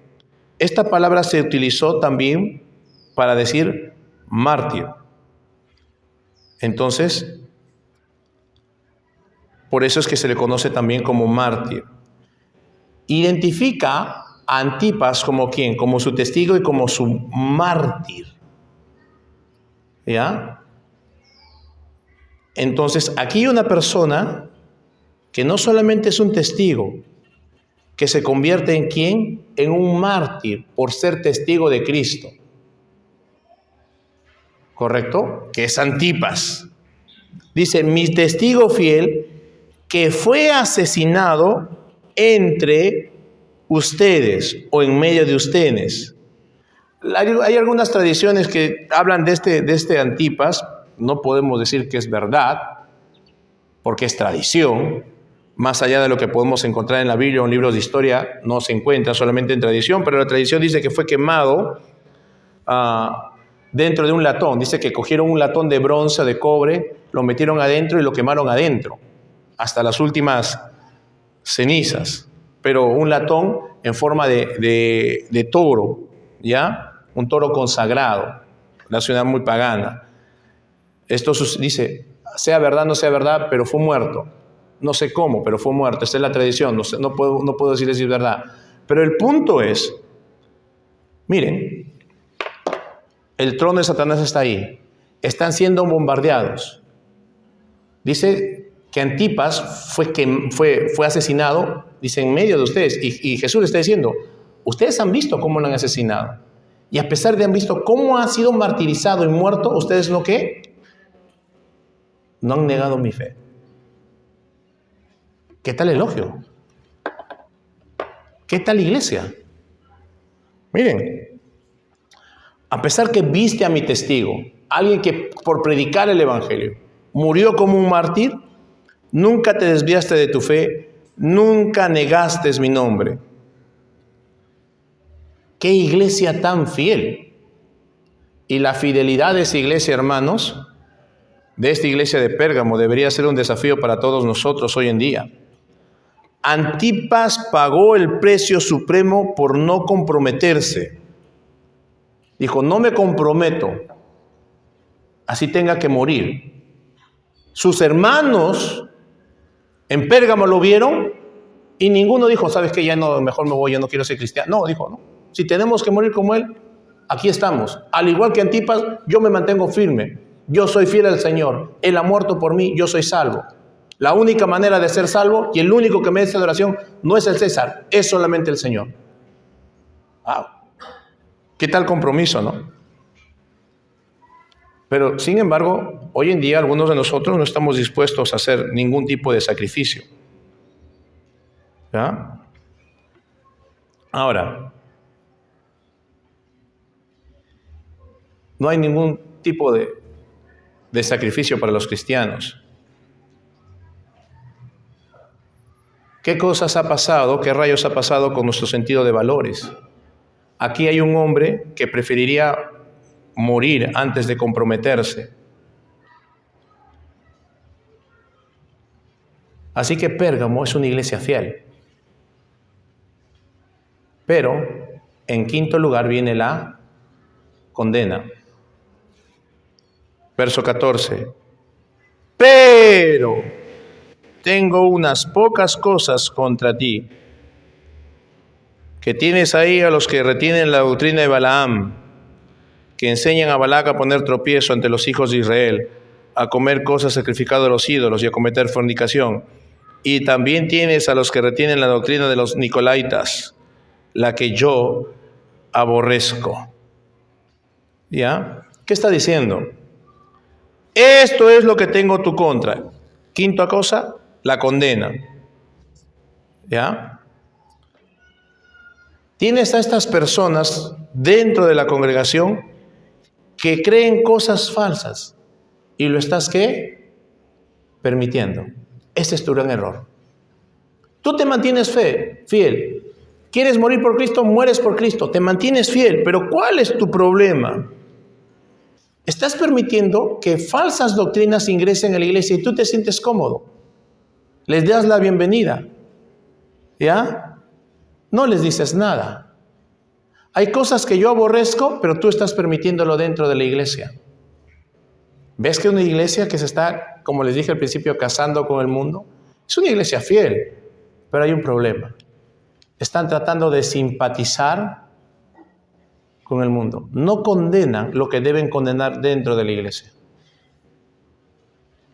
esta palabra se utilizó también para decir mártir. Entonces, por eso es que se le conoce también como mártir. Identifica a Antipas como ¿quién? Como su testigo y como su mártir. ¿Ya? Entonces, aquí hay una persona que no solamente es un testigo, que se convierte en ¿quién? En un mártir por ser testigo de Cristo. ¿Correcto? Que es Antipas. Dice, mi testigo fiel que fue asesinado entre ustedes o en medio de ustedes. Hay algunas tradiciones que hablan de este Antipas. No podemos decir que es verdad, porque es tradición. Más allá de lo que podemos encontrar en la Biblia o en libros de historia, no se encuentra solamente en tradición, pero la tradición dice que fue quemado dentro de un latón. Dice que cogieron un latón de bronce, de cobre, lo metieron adentro y lo quemaron adentro, hasta las últimas cenizas. Pero un latón en forma de toro, ¿ya? Un toro consagrado, una ciudad muy pagana. Esto dice, sea verdad, no sea verdad, pero fue muerto. No sé cómo, pero fue muerto. Esta es la tradición, no puedo decirles si es verdad. Pero el punto es, miren, el trono de Satanás está ahí. Están siendo bombardeados. Dice que Antipas fue asesinado, dice, en medio de ustedes. Y Jesús le está diciendo, ustedes han visto cómo lo han asesinado. Y a pesar de han visto cómo ha sido martirizado y muerto, ustedes no ¿qué? No han negado mi fe. ¿Qué tal elogio? ¿Qué tal iglesia? Miren, a pesar que viste a mi testigo, alguien que por predicar el evangelio murió como un mártir, nunca te desviaste de tu fe, nunca negaste mi nombre. ¡Qué iglesia tan fiel! Y la fidelidad de esa iglesia, hermanos, de esta iglesia de Pérgamo, debería ser un desafío para todos nosotros hoy en día. Antipas pagó el precio supremo por no comprometerse. Dijo, no me comprometo, así tenga que morir. Sus hermanos en Pérgamo lo vieron y ninguno dijo, ¿sabes qué? Ya no, mejor me voy, yo no quiero ser cristiano. No, dijo, no. Si tenemos que morir como él, aquí estamos. Al igual que Antipas, yo me mantengo firme. Yo soy fiel al Señor. Él ha muerto por mí, yo soy salvo. La única manera de ser salvo y el único que merece adoración no es el César, es solamente el Señor. Wow. ¿Qué tal compromiso, no? Pero, sin embargo, hoy en día algunos de nosotros no estamos dispuestos a hacer ningún tipo de sacrificio. ¿Ya? Ahora, no hay ningún tipo de sacrificio para los cristianos. ¿Qué cosas ha pasado? ¿Qué rayos ha pasado con nuestro sentido de valores? Aquí hay un hombre que preferiría morir antes de comprometerse. Así que Pérgamo es una iglesia fiel. Pero, en quinto lugar viene la condena. Verso 14. Pero tengo unas pocas cosas contra ti, que tienes ahí a los que retienen la doctrina de Balaam, que enseñan a Balac a poner tropiezo ante los hijos de Israel, a comer cosas sacrificadas a los ídolos y a cometer fornicación. Y también tienes a los que retienen la doctrina de los nicolaitas, la que yo aborrezco. ¿Ya? ¿Qué está diciendo? Esto es lo que tengo tu contra. Quinta cosa, la condena. ¿Ya? Tienes a estas personas dentro de la congregación que creen cosas falsas y lo estás ¿qué? Permitiendo. Ese es tu gran error. Tú te mantienes fiel. ¿Quieres morir por Cristo? Mueres por Cristo. Te mantienes fiel. Pero ¿cuál es tu problema? Estás permitiendo que falsas doctrinas ingresen a la iglesia y tú te sientes cómodo. Les das la bienvenida. ¿Ya? No les dices nada. Hay cosas que yo aborrezco, pero tú estás permitiéndolo dentro de la iglesia. ¿Ves que una iglesia que se está, como les dije al principio, casando con el mundo? Es una iglesia fiel, pero hay un problema. Están tratando de simpatizar con el mundo. No condenan lo que deben condenar dentro de la iglesia.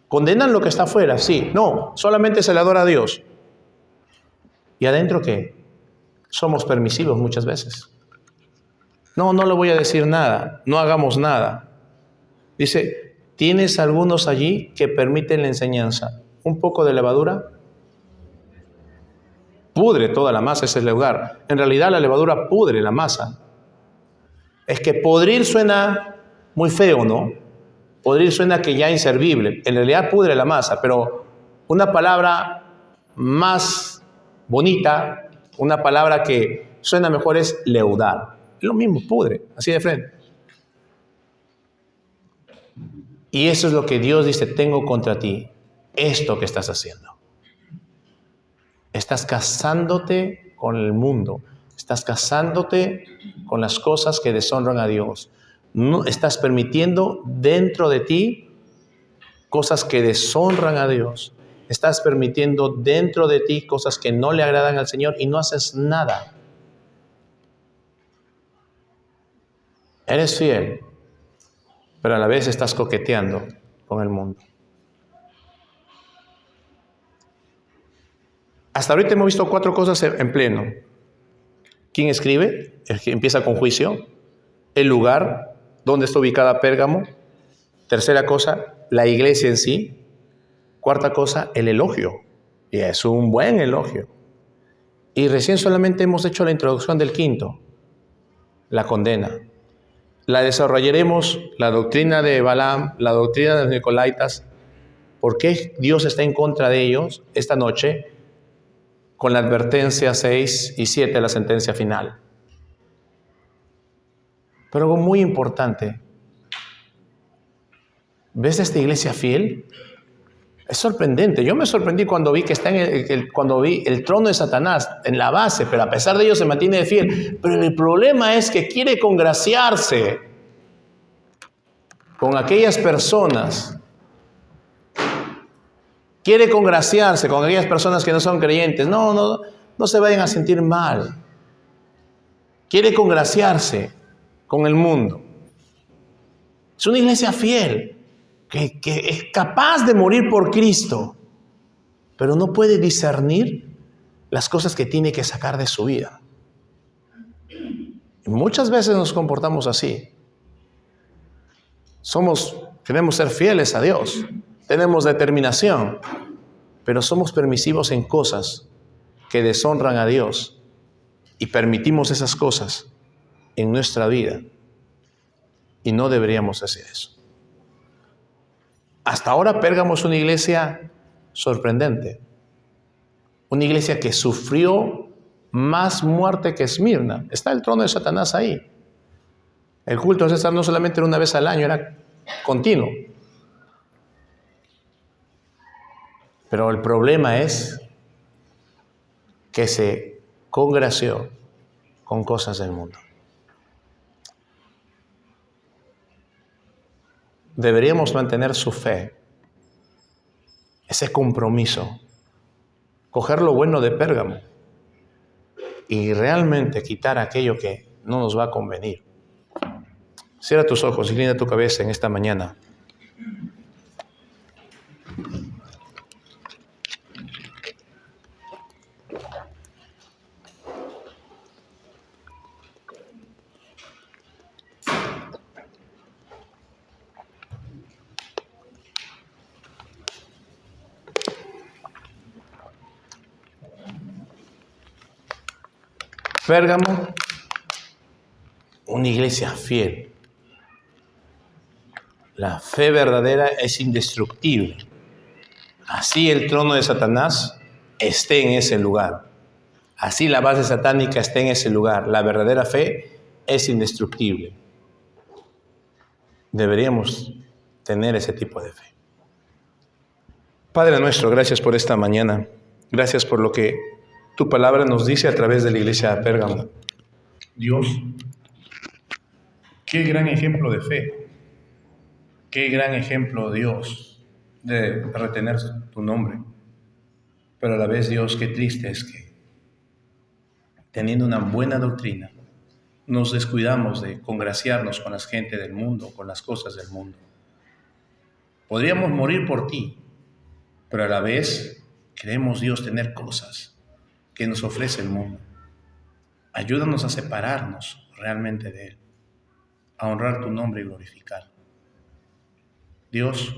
Condenan lo que está afuera, sí. No, solamente se le adora a Dios. ¿Y adentro qué? Somos permisivos muchas veces. No le voy a decir nada, no hagamos nada. Dice, Tienes algunos allí que permiten la enseñanza. Un poco de levadura pudre toda la masa, ese es el lugar. En realidad la levadura pudre la masa. Es que podrir suena muy feo, ¿no? Podrir suena que ya inservible. En realidad pudre la masa, pero una palabra más bonita, una palabra que suena mejor es leudar. Es lo mismo, pudre, así de frente. Y eso es lo que Dios dice, tengo contra ti, esto que estás haciendo. Estás casándote con el mundo, estás casándote con las cosas que deshonran a Dios. No, estás permitiendo dentro de ti cosas que deshonran a Dios. Estás permitiendo dentro de ti cosas que no le agradan al Señor y no haces nada. Eres fiel, pero a la vez estás coqueteando con el mundo. Hasta ahorita hemos visto 4 cosas en pleno. ¿Quién escribe? El que empieza con juicio. El lugar, donde está ubicada Pérgamo. Tercera cosa, la iglesia en sí. Cuarta cosa, el elogio. Y es un buen elogio. Y recién solamente hemos hecho la introducción del quinto, la condena. La desarrollaremos, la doctrina de Balaam, la doctrina de los Nicolaitas. ¿Por qué Dios está en contra de ellos esta noche? Con la advertencia 6 y 7, la sentencia final. Pero algo muy importante. ¿Ves esta iglesia fiel? Es sorprendente. Yo me sorprendí cuando vi que está cuando vi el trono de Satanás en la base, pero a pesar de ello se mantiene fiel. Pero el problema es que quiere congraciarse con aquellas personas. Quiere congraciarse con aquellas personas que no son creyentes. No se vayan a sentir mal. Quiere congraciarse con el mundo. Es una iglesia fiel, que es capaz de morir por Cristo, pero no puede discernir las cosas que tiene que sacar de su vida. Y muchas veces nos comportamos así. Queremos ser fieles a Dios, tenemos determinación, pero somos permisivos en cosas que deshonran a Dios y permitimos esas cosas en nuestra vida y no deberíamos hacer eso. Hasta ahora Pérgamo es una iglesia sorprendente, una iglesia que sufrió más muerte que Esmirna. Está el trono de Satanás ahí. El culto de César no solamente era una vez al año, era continuo. Pero el problema es que se congració con cosas del mundo. Deberíamos mantener su fe, ese compromiso, coger lo bueno de Pérgamo y realmente quitar aquello que no nos va a convenir. Cierra tus ojos, inclina tu cabeza en esta mañana. Pérgamo, una iglesia fiel. La fe verdadera es indestructible. Así el trono de Satanás esté en ese lugar. Así la base satánica esté en ese lugar. La verdadera fe es indestructible. Deberíamos tener ese tipo de fe. Padre nuestro, gracias por esta mañana. Gracias por lo que tu palabra nos dice a través de la iglesia de Pérgamo. Dios, qué gran ejemplo de fe. Qué gran ejemplo, Dios, de retener tu nombre. Pero a la vez, Dios, qué triste es que, teniendo una buena doctrina, nos descuidamos de congraciarnos con la gente del mundo, con las cosas del mundo. Podríamos morir por ti, pero a la vez queremos, Dios, tener cosas que nos ofrece el mundo. Ayúdanos a separarnos realmente de él, a honrar tu nombre y glorificarlo. Dios,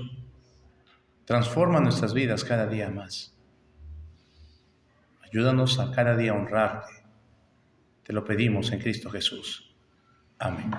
transforma nuestras vidas cada día más. Ayúdanos a cada día honrarte. Te lo pedimos en Cristo Jesús. Amén.